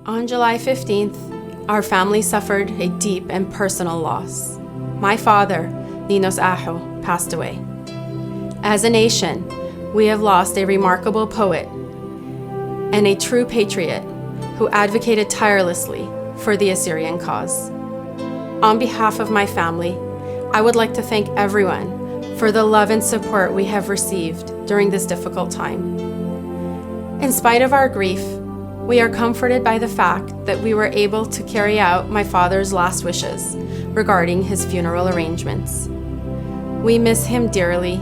On July 15th, our family suffered a deep and personal loss. My father, Ninos passed away. As a nation, we have lost a remarkable poet and a true patriot who advocated tirelessly for the Assyrian cause. On behalf of my family, I would like to thank everyone for the love and support we have received during this difficult time. In spite of our grief, we are comforted by the fact that we were able to carry out my father's last wishes regarding his funeral arrangements. We miss him dearly,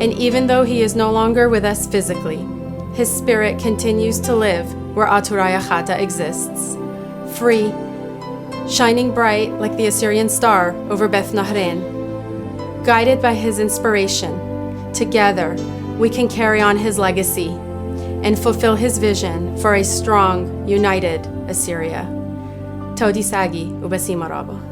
and even though he is no longer with us physically, his spirit continues to live where Aturaya Khata exists, free, shining bright like the Assyrian star over Beth Nahrin. Guided by his inspiration, together we can carry on his legacy and fulfill his vision for a strong, united Assyria. Todi Sagi Ubasima Rabo.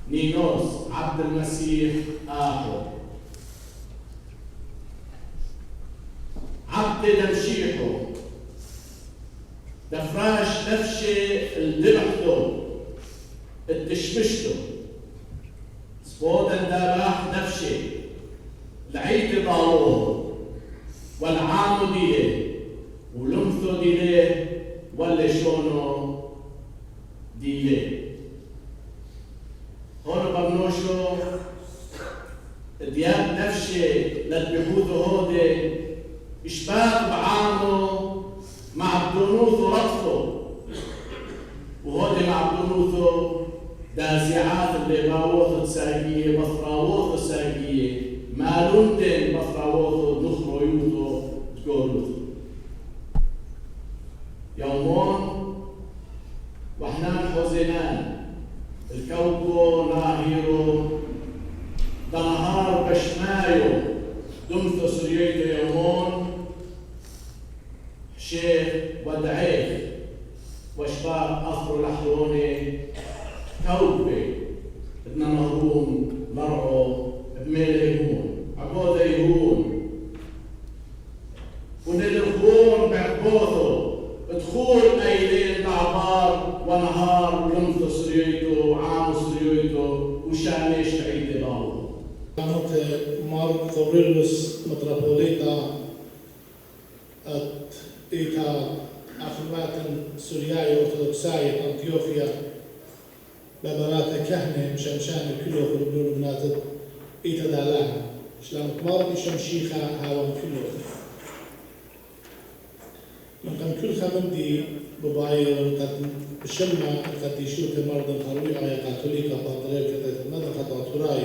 Ninos عبد المسيح آخر عبد دمشيحه دفراش دفشة الدبحته التشبشته سبودا داباح دفشة العيد ضالوه والعام ديله ولمثو ديله ولا شونو ديله هون برنوشو دياب نفشة للبحوث هودي إشباك بعامه مع بدونوثو رطفه وهودي مع بدونوثو دازعات اللي باوثو تساقية بصراوثو ساقية مالونتين بصراوثو نخرو يوثو تقولوثو يومون وحنان حزنان الكوكو ناهيرو دنهار بشمايو دمثو سرييتو يومون شيخ ودعيخ وشباب أصر لحظوني كوبي بدنا نهرون مرعو بميل يهون عقود يهون وندخون بعقوثو دخول أيلين بعبار ونهار لمثو سرييتو عام سرييتو وشانيش عيد باو كانت مارك كوريلوس متروبوليتا إيكا أخوات سورياي أرثوذكساي أنطيوخيا ببراتا كهنة مشان كله خلبلون بناتت إيتدالاها شلام تمارني شمشيخة هاوان كله من كل خمندي بباير قد بشمع قد يشوت مرض خروي أو كاثوليكا بطريقة كتمدى خطواتوراي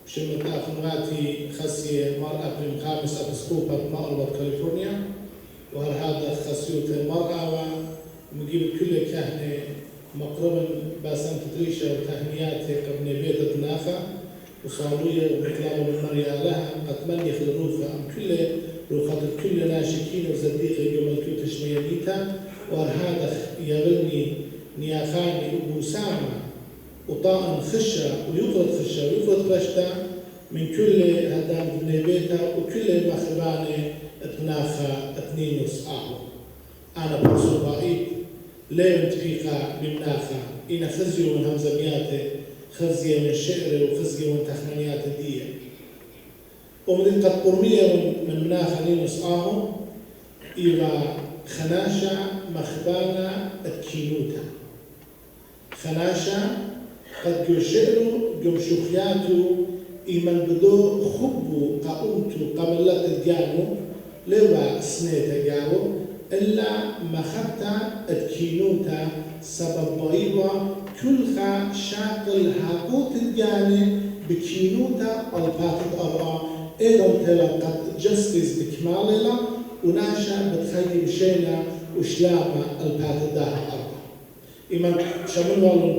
بشمع تأخنغاتي خسية مرأة بريم خامس أبسكوبة مغربة كاليفورنيا وهذا خسيوت المرأة ومجيب كل كهنة مقربا باسم تدريشة وتهنيات قبل بيت النافع وصالوية ومكلام المريا لها أتمنى خلروفة أم كل روخات كل ناشكين وزديقة يوم الكل تشميانيتا وهذا يغلني نياخاني أبو سامة وطاء خشة ويقرد خشة ويقرد رشتا من كل هدام ابن بيتا وكل مخباني اتنافى اتنينوس آهو أنا بقصر بعيد لين دقيقة بمناخة إنا خزيو من همزمياته خزية من شعر وخزية من تخمينيات دية ومن قد قرمية من مناخة نينوس آهو إلى خناشة مخبانة الكينوتا خناشة قد جو شعرو جو شخياتو إيمان بدو خبو قاومتو قملت الجانو لوا سنيتا جارو إلا مخبتا الكينوتا سبب ضيبا كلها شاقل هاقوت الجاني بكينوتا الباتت أرى إيضا تلقت جستيز بكمالنا وناشا بتخلي بشينا وشلامة الباتت داها أرى إيمان شامل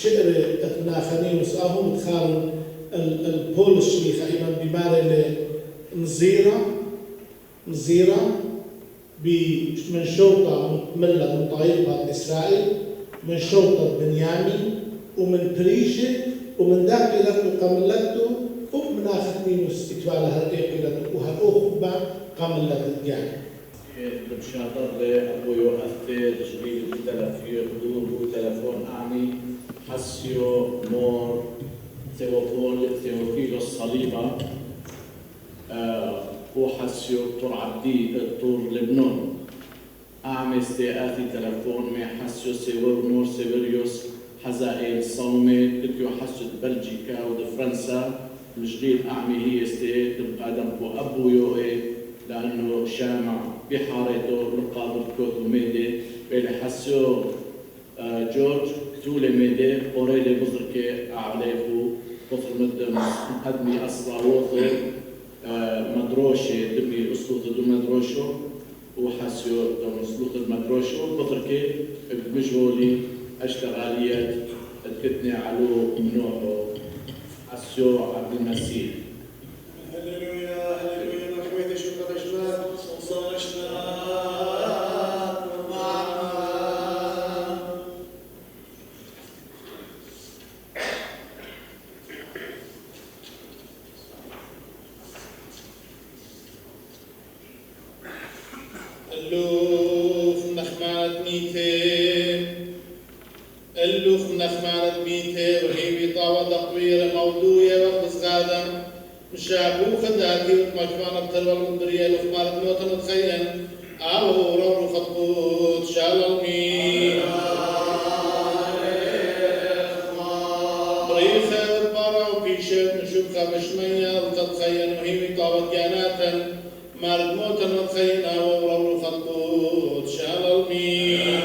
شعر اتناخنين وساهم بتخارن البولش ميخا إيمان بماري نزيرة من شرطة مكملة من طائفة إسرائيل من شرطة بنيامين ومن بريشة ومن داخلته قملته ومن آخر نينوس إتوالها الإقلة وهالأخبة قملة الجانب. بشاطر لأبو يؤثر جبيل تلفون أعني حسيو مور ثيوفيلوس صليبة وحسيو طور عبدي طور لبنان أعمل استيقاتي تلفون مع حسيو سيور مور سيوريوس حزائل صومي تكيو حسيو بلجيكا ودفرنسا الجديد أعمل هي استيقات بقادم أبو يوئي لأنه شامع بحارته لقادر كوتو ميدي بيلي حسيو جورج كتولي ميدي قريلي بزركي أعليكو قصر مقدمي أصلا وطي مدروشي دمي أسلوط دو مدروشو وحسيو دو أسلوط المدروشو قطركي بمجهولي أشتغاليات تكتني علو منوحو حسيو عبد المسيح هللويا هللويا محمد شكرا أجمال وصالشنا اللوف نخمات ميتين اللوف نخمات ميتين وهي بطاوة تقوير موضوعية وقت غادم مشابو خداتي ومجموعة بتلوى المدرية لخمات موتا متخيل أو رو خطبوت شالومي بريخة والبارا وكيشة نشوفها بشمية وتتخيل وهي بطاوة جاناتا مارد موتا متخيل أو رو خطبوت شالومي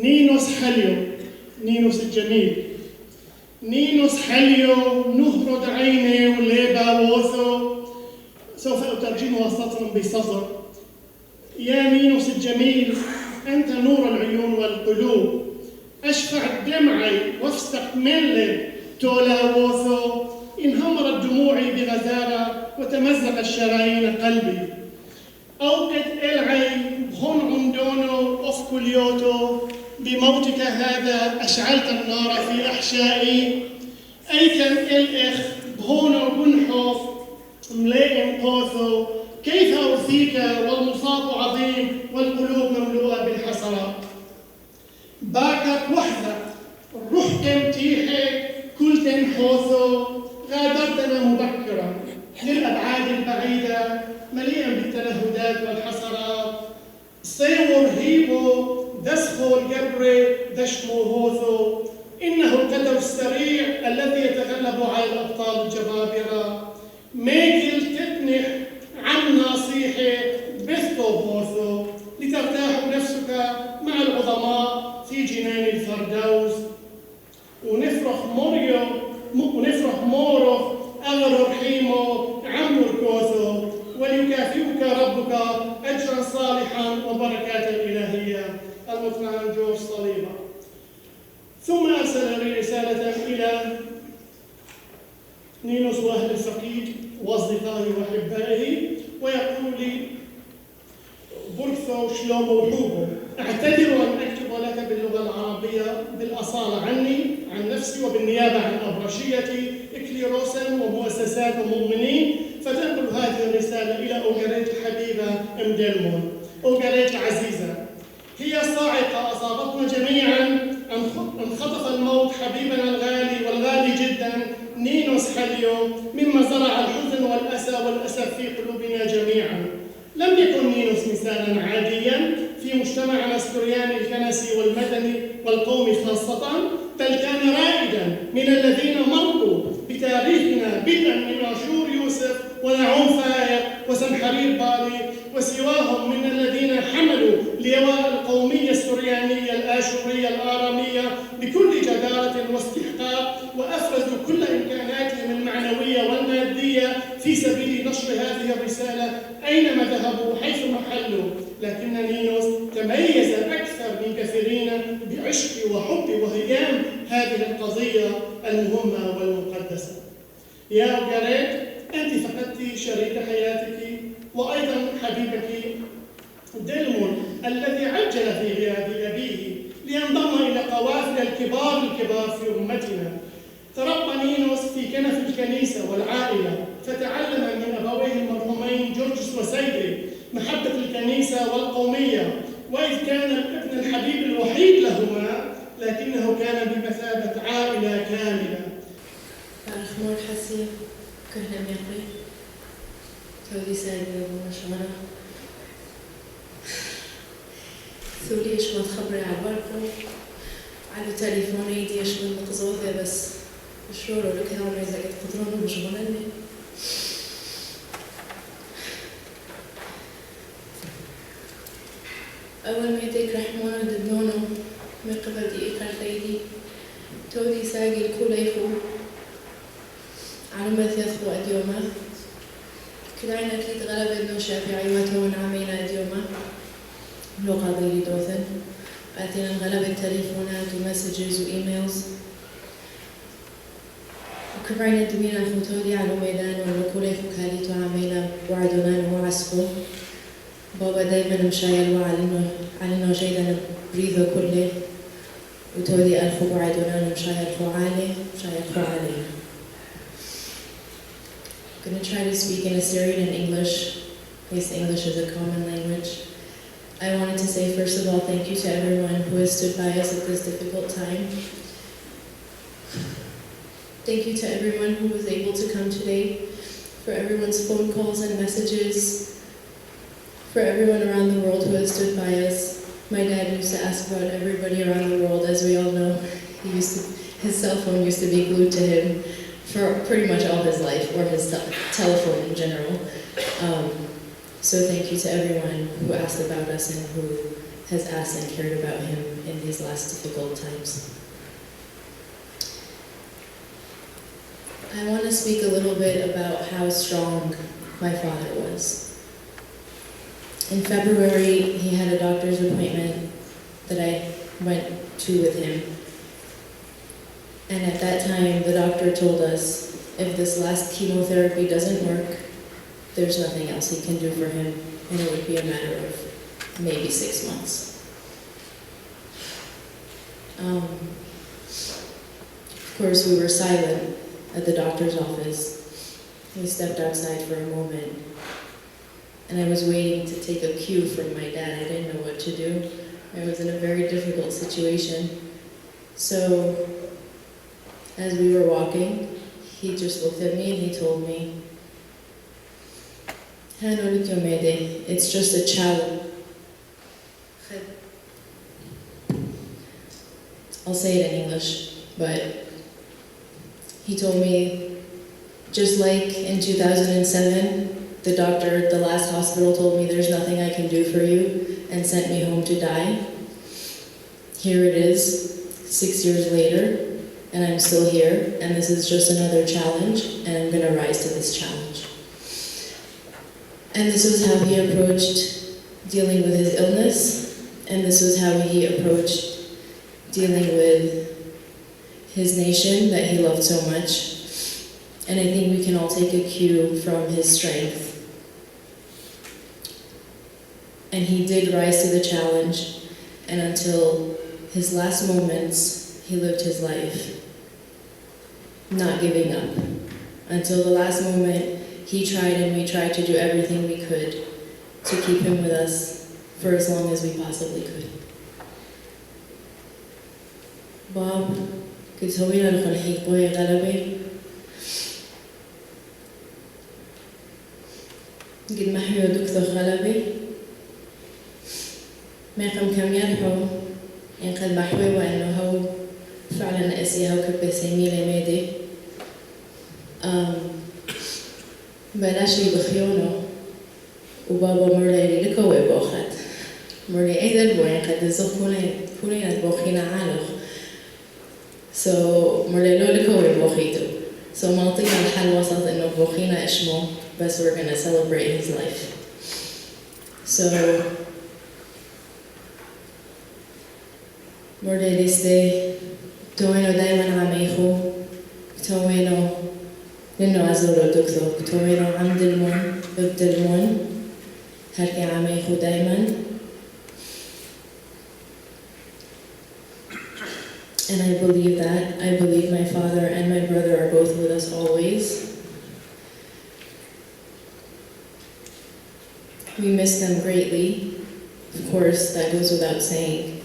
نينوس حليو، نينوس الجميل. نينوس حليو نهرد عيني وليبا ووثو. سوف أترجمها سطرا بسطر. يا نينوس الجميل، أنت نور العيون والقلوب، أشفع دمعي واستقمل تولا ووثو. انهمرت دموعي بغزارة وتمزق الشرايين قلبي. أوقد إلعي بهون عندونو أفكوليوتو. بموتك هذا أشعلت النار في أحشائي. أيكن الإخ بهونو بنحوف ملئ قوثو. كيف أوثيك والمصاب عظيم والقلوب مملوءة بالحسرات. باكت وحدك رحتم تيحك كلتم حوثو. غادرتنا مبكرا للأبعاد البعيدة مليئا بالتنهدات والحسرات. صيور هيبو دسخو الجبر دشمو هوثو. إنه القدر السريع الذي يتغلب على الأبطال الجبابرة. ميكل تتنح عن ناصيحه بثو هوثو لترتاح نفسك مع العظماء في جنان الفردوس. ونفرح مورخ أغرر حيمو عمر كوثو. وليكافئك ربك أجرا صالحا وبركاتا إلهية. المطمئن جورج صليبة. ثم أرسل لي رسالة إلى نينوس وأهل الفقيد وأصدقائه وأحبائه ويقول لي: برثو شلومو حوبو، أعتذر أن أكتب لك باللغة العربية بالأصالة عني عن نفسي وبالنيابة عن أبرشيتي إكليروسا ومؤسسات ومؤمنين. فتنقل هذه الرسالة إلى أوغريت الحبيبة إمدلمون. أوغريت العزيزة، هي صاعقة أصابتنا جميعاً. انخطف الموت حبيبنا الغالي والغالي جداً نينوس حليو، مما زرع الحزن والأسى والأسف في قلوبنا جميعاً. لم يكن نينوس إنساناً عادياً في مجتمعنا السورياني الكنسي والمدني والقومي خاصة، بل كان رائداً من الذين مروا بتاريخنا بدءاً من عاشور يوسف ونعوم فايق وسنحرير بالي وسواهم من الذين حملوا لواء القومية السريانية الآشورية الآرامية بكل جدارة واستحقاق، وأفرزوا كل إمكاناتهم المعنوية والمادية في سبيل نشر هذه الرسالة أينما ذهبوا حيثما حلوا. لكن نينوس تميز أكثر من كثيرين بعشق وحب وهيام هذه القضية المهمة والمقدسة. يا أوغريت، أنت فقدت شريك حياتك وأيضا حبيبك ديلمون الذي عجل في غياب أبيه لينضم إلى قوافل الكبار في أمتنا. تربى نينوس في كنف الكنيسة والعائلة، فتعلم من أبويه المرحومين جورجس وسيدي محبة الكنيسة والقومية. وإذ كان الابن الحبيب الوحيد لهما، لكنه كان بمثابة عائلة كاملة. أخمر حسي كهنا ميقي تودي سايدي ومشغرة ثولي إيش ما تخبري على البركة على تليفوني دي إيش من مقصودة بس شرور لك هون إذا كنت قدرون مشغولني. أول ما يديك رحمونا دبنونو من قبل دي إيقار خيدي تودي ساقي الكل يخو علومات يثبو أديوما كدعينا كي تغلب إنه شافي عيوته ونعمينا أديوما لغة غير دوثن أتينا نغلب التليفونات ومسجز وإيميلز وكبرنا دمينا خطولي على ميدان ونقولي خكاليتو عمينا وعدنا وعسفو بابا دايما مشايل وعلنو جيدا بريذو كله وتولي ألخو وعدنا مشايل خو عالي I'm going to try to speak in Assyrian and English, because English is a common language. I wanted to say, first of all, thank you to everyone who has stood by us at this difficult time. Thank you to everyone who was able to come today, for everyone's phone calls and messages, for everyone around the world who has stood by us. My dad used to ask about everybody around the world, as we all know. His cell phone used to be glued to him for pretty much all his life, or his telephone in general. So thank you to everyone who asked about us and who has asked and cared about him in these last difficult times. I want to speak a little bit about how strong my father was. In February, he had a doctor's appointment that I went to with him. And at that time, the doctor told us, if this last chemotherapy doesn't work, there's nothing else he can do for him, and it would be a matter of maybe 6 months. Of course, we were silent at the doctor's office. We stepped outside for a moment, and I was waiting to take a cue from my dad. I didn't know what to do. I was in a very difficult situation. So, as we were walking, he just looked at me and he told me, it's just a challenge. I'll say it in English, but he told me, just like in 2007, the doctor at the last hospital told me there's nothing I can do for you and sent me home to die. Here it is, 6 years later, and I'm still here, and this is just another challenge, and I'm going to rise to this challenge. And this was how he approached dealing with his illness, and this was how he approached dealing with his nation that he loved so much. And I think we can all take a cue from his strength. And he did rise to the challenge, and until his last moments, he lived his life, not giving up. Until the last moment, he tried and we tried to do everything we could to keep him with us for as long as we possibly could. Bob, كنت هوينا لخلحيك بوي غلبي قد محيو دكتور غلبي ما يقم كم يرحو إن قد محوي وأنه هو فعلا أسيها وكبه سيميلة ميدي بلاشي بخيونه وبابا مرلي لكوي بوخت مرلي أيضا بوين قد الزخ كولين بوخينا عالخ so مرلي لو لكوي بوخيتو so مالطينا الحل وسط إنه بوخينا إشمو بس we're gonna celebrate his life so مرلي لستي توينو دايما عميخو توينو لأنه أزورو دكتور توينو عم دلمون ببدلمون هركي عميخو دايما and I believe that. I believe my father and my brother are both with us always. We miss them greatly. Of course, that goes without saying.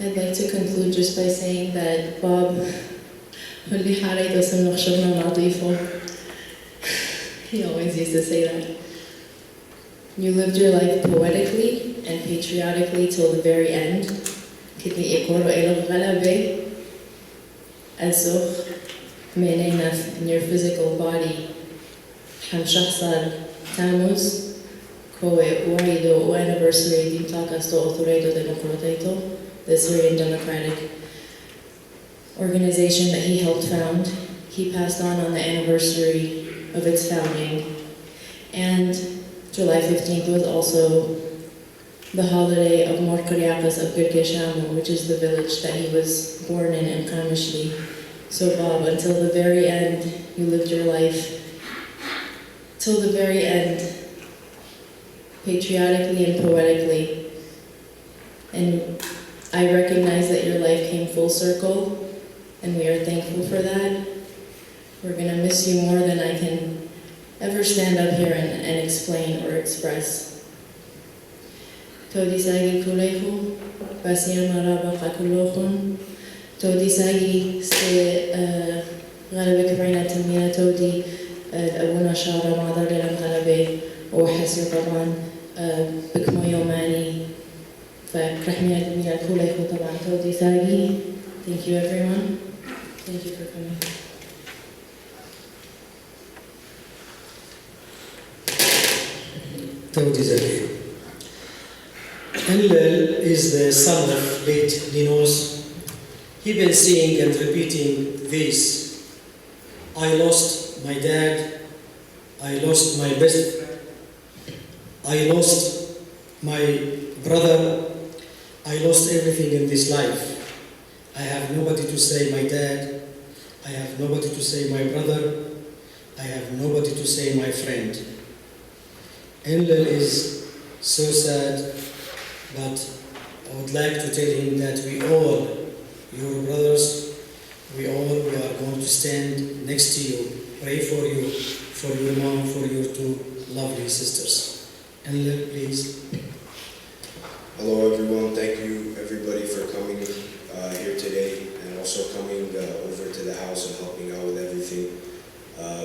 I'd like to conclude just by saying that Bob, he always used to say that. You lived your life poetically and patriotically till the very end. In your physical body. Tammuz, anniversary the Syrian Democratic organization that he helped found. He passed on the anniversary of its founding. And July 15th was also the holiday of Mor Kuriakas of Girkeshamu, which is the village that he was born in Kamishli. So Bob, until the very end, you lived your life till the very end, patriotically and poetically. And I recognize that your life came full circle, and we are thankful for that. We're gonna miss you more than I can ever stand up here and explain or express. Todi sagi kulehu, basian maraba kakulohun. Todi sagi se غالبا كبرنا تمينا تودي أبونا شارع معذر لنا غالبا وحسي طبعا بكمو يوماني فرحمي تمينا كله طبعا تودي ساقي. Thank you everyone. Thank you for coming. Tawdi Zaki. Enlil is the son of late Ninos. He been saying and repeating this: I lost my dad, I lost my best friend, I lost my brother, I lost everything in this life. I have nobody to say my dad, I have nobody to say my brother, I have nobody to say my friend. Enlil is so sad, but I would like to tell him that we all, your brothers, we are going to stand next to you, pray for you, for your mom, for your two lovely sisters. Enlil, please. Hello everyone, thank you everybody for coming here today and also coming over to the house and helping out with everything.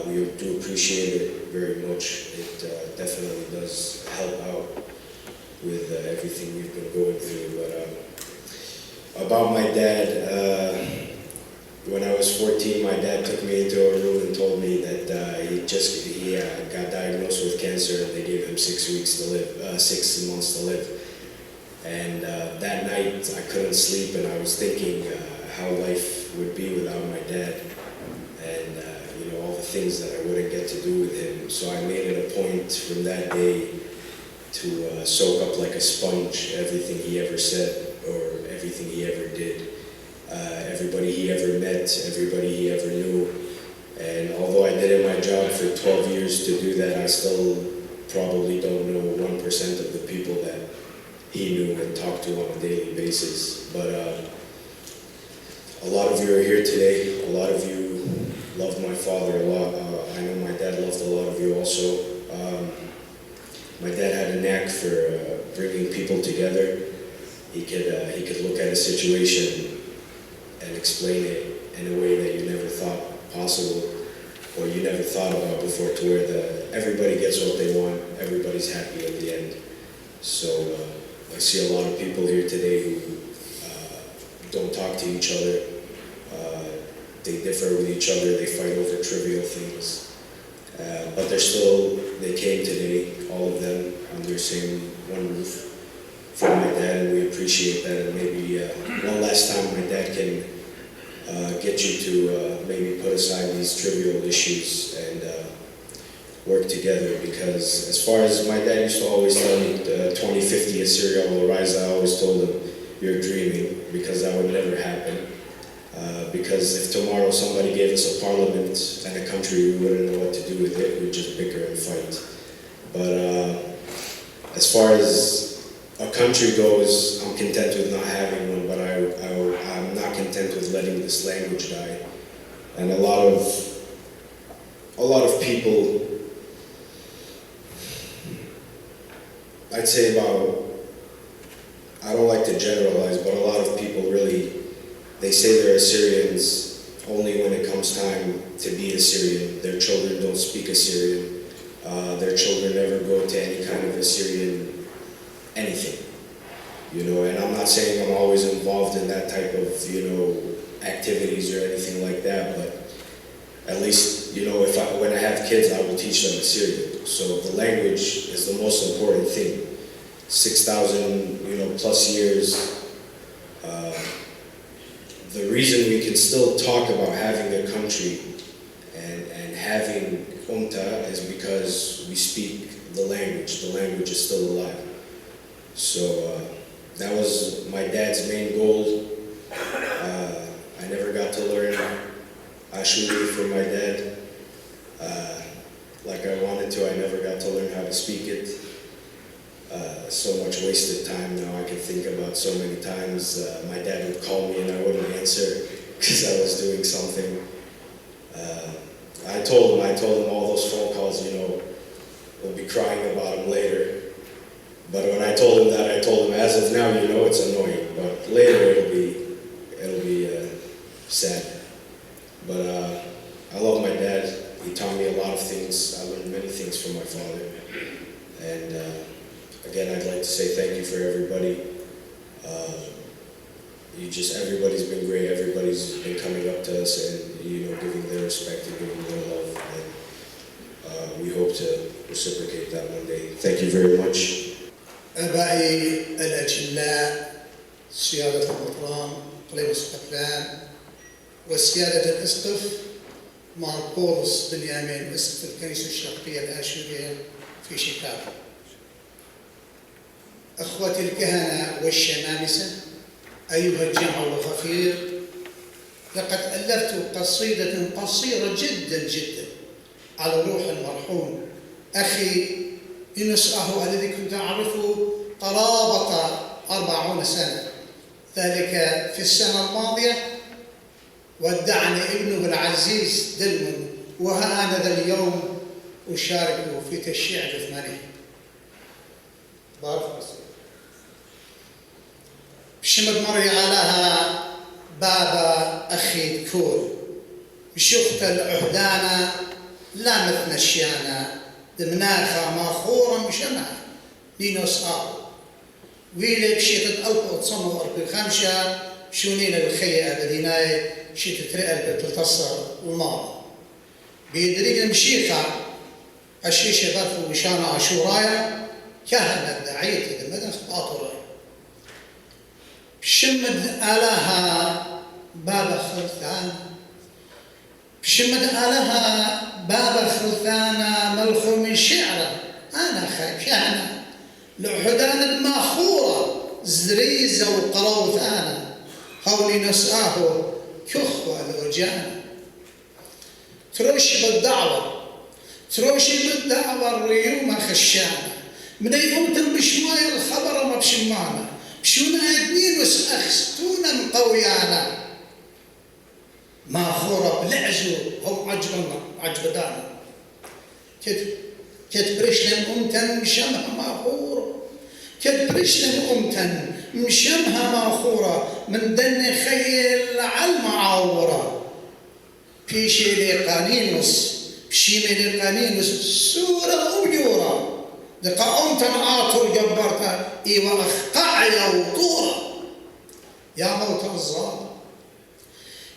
We do appreciate it very much. It definitely does help out with everything we've been going through. But about my dad, when I was 14, my dad took me into a room and told me that he got diagnosed with cancer and they gave him 6 months to live. And that night I couldn't sleep and I was thinking how life would be without my dad and all the things that I wouldn't get to do with him. So I made it a point from that day to soak up like a sponge everything he ever said or everything he ever did. Everybody he ever met, everybody he ever knew. And although I did my job for 12 years to do that, I still probably don't know 1% of the people that he knew and talked to on a daily basis. But a lot of you are here today. A lot of you loved my father a lot. I know my dad loved a lot of you also. My dad had a knack for bringing people together. He could look at a situation and explain it in a way that you never thought possible or you never thought about before, to where everybody gets what they want, everybody's happy at the end. So I see a lot of people here today who don't talk to each other. They differ with each other, they fight over trivial things. But they came today, all of them, under the same one roof for my dad, and we appreciate that. And maybe one last time my dad can get you to maybe put aside these trivial issues and work together, because as far as my dad used to always tell me, 2050 Assyria will rise, I always told him, you're dreaming, because that would never happen. Because if tomorrow somebody gave us a parliament and a country, we wouldn't know what to do with it, we'd just bicker and fight. But as far as a country goes, I'm content with not having one, but I'm not content with letting this language die. And a lot of people, I'd say I don't like to generalize, but a lot of people really, they say they're Assyrians only when it comes time to be Assyrian. Their children don't speak Assyrian. Their children never go to any kind of Assyrian anything. And I'm not saying I'm always involved in that type of, activities or anything like that, but at least, when I have kids, I will teach them Assyrian. So the language is the most important thing. 6,000, plus years, reason we can still talk about having a country and having Umta is because we speak the language. The language is still alive. So that was my dad's main goal. I never got to learn Ashuri from my dad. Like I wanted to, I never got to learn how to speak it. So much wasted time now. I can think about so many times my dad would call me and I wouldn't answer because I was doing something. I told him all those phone calls, we'll be crying about him later. But when I told him that, I told him, as of now, it's annoying, but later it'll be sad. But I love my dad. He taught me a lot of things. I learned many things from my father. And again, I'd like to say thank you for everybody. Everybody's been great. Everybody's been coming up to us and giving their respect and giving their love. And we hope to reciprocate that one day. Thank you very much. آبائي الأجلاء، سيادة البطران، قليم السقفلان، وسيادة الأسقف ماركوس بن يامين، أسقف الكنيسة الشرقية الآشورية في شيكاغو. أخوتي الكهنة والشمامسة، أيها الجمع الغفير، لقد ألفت قصيدة قصيرة جدا جدا على روح المرحوم أخي نينوس الذي كنت أعرفه قرابة 40 سنة. ذلك في السنة الماضية ودعني ابنه العزيز دلمن، وها أنا ذا اليوم أشاركه في تشييع جثمانه. بارك الله. بشمد مري علىها بابا أخي كول بشخت العهدانة لا مثل الشيانة دمناخا ماخورا مشمع نينوس ويلي بشيت الألب تصمو بالخمشة شونين الخيئة بديناي شيت ترقل بتلتصر الماضي بيدريق المشيخة الشيشة ظرفو بشانا عشورايا كهنة دعيتي دمدن خطاطراي بشمد آلها بابا خلثان بشمد آلها بابا خلثانا ملخو من شعره أنا خيشانا لحدان ماخورة زريزة وقروثانا هولي نسآه كخوة الوجانا تروشي بالدعوة الريومة خشانا من يوم بشماي الخبر ما بشمانا بشونا نينوس أخستونا مقويانا ماخورة بلعزو هم عجبدانا كتبرشلم أمتن مشمها ماخورة كتبرشلم أمتن مشمها ماخورة من دن خيل عالمعاورة بيشي لقانينوس بشيمي لقانينوس سورة وبيورة دقا أمتن آطر جبرتا إيوا أخقعي وطورة يا موت الظالم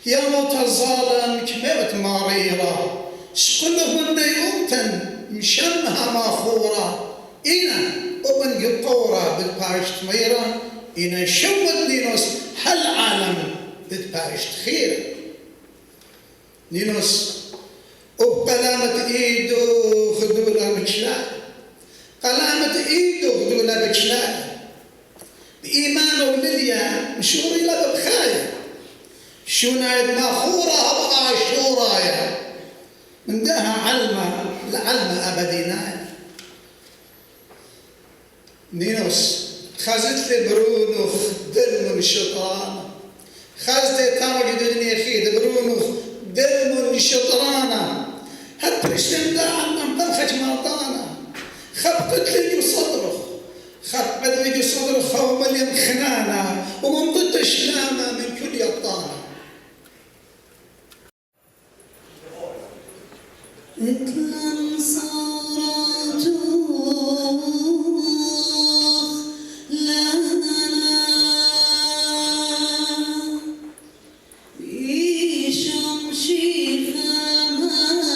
يا موت الظالم كمبت مريرة شكله من دي أمتن مشمها ماخورة إنا أبن قطورة بالباشت ميرة إنا شمت نينوس حل عالم بالباشت خير نينوس وبقلامة إيدو خدولا بكشلال قلامة إيدو خدولا بكشلال بإيمان ولديا مشوري لا بخايا شونا ماخورة أبقى شورايا من داها علمة لعلمة أبدينايا نينوس خازت لي برونو دل من الشطرانة خازت لي تامج دنيا خيد برونو دل من الشطرانة هتبرشتم دا عنا مبنخج مرضانا خبت لي صدرخ خوم اليم خنانا ومن ضد شلامة من كل يطانا اتلم صارته لنا بشمشي فماخ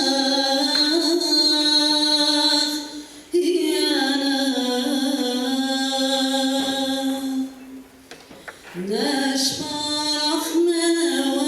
يانا نشفى رحمة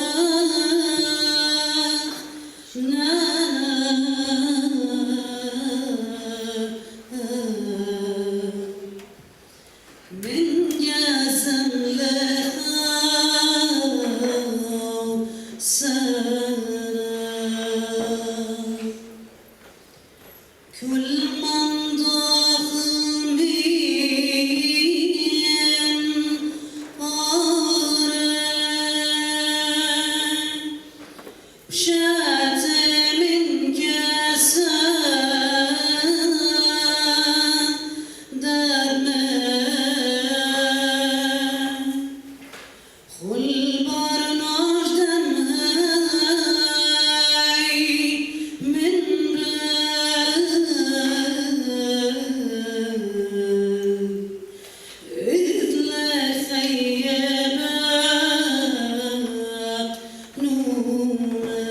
والبرناج دمهاي من إثلث خيبات نونا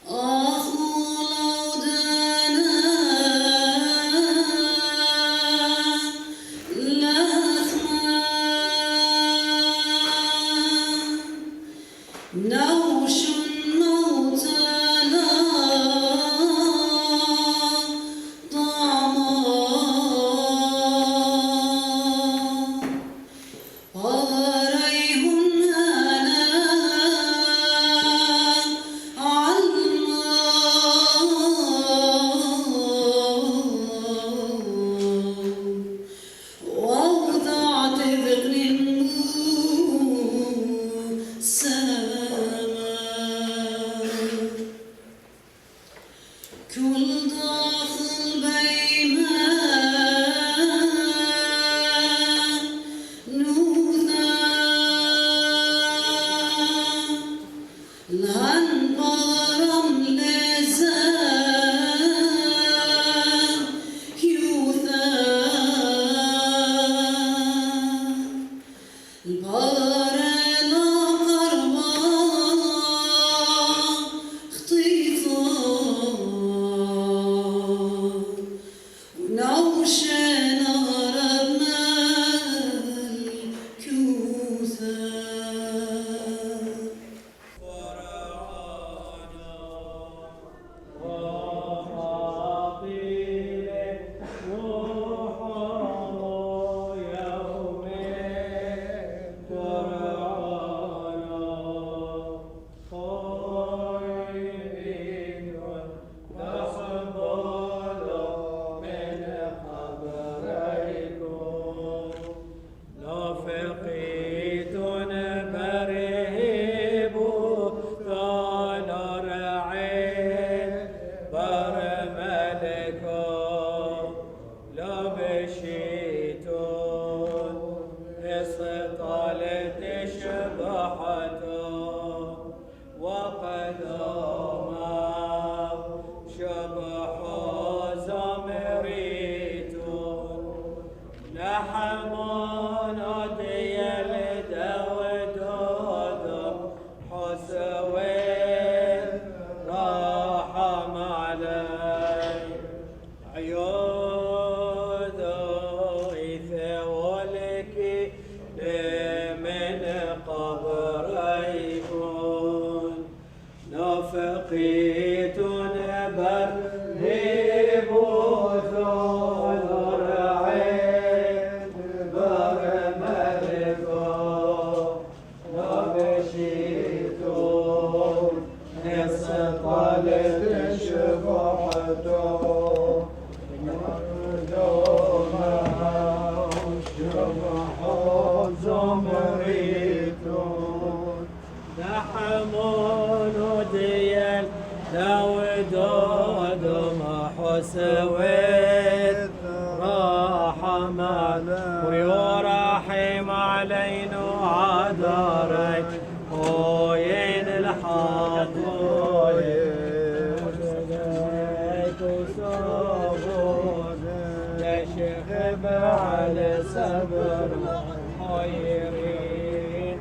أخو لودانا لثما نوش الموتى طعما وغريهم أنا علما ووضعت ذقن سما كل داخل بيما نوثا لهن بغرم لزان يوثا البغر لا قربا خطيطا ونوش نهربنا الكوثا فقيت برهب ثول رعين برملكو وبشيت نسطل شفحته شفح زمريت نحمون ديال داود ما حسويت راح معنا ويرحم علينا عذارك وين الحاضرين وصابون تشغب على صبر خيرين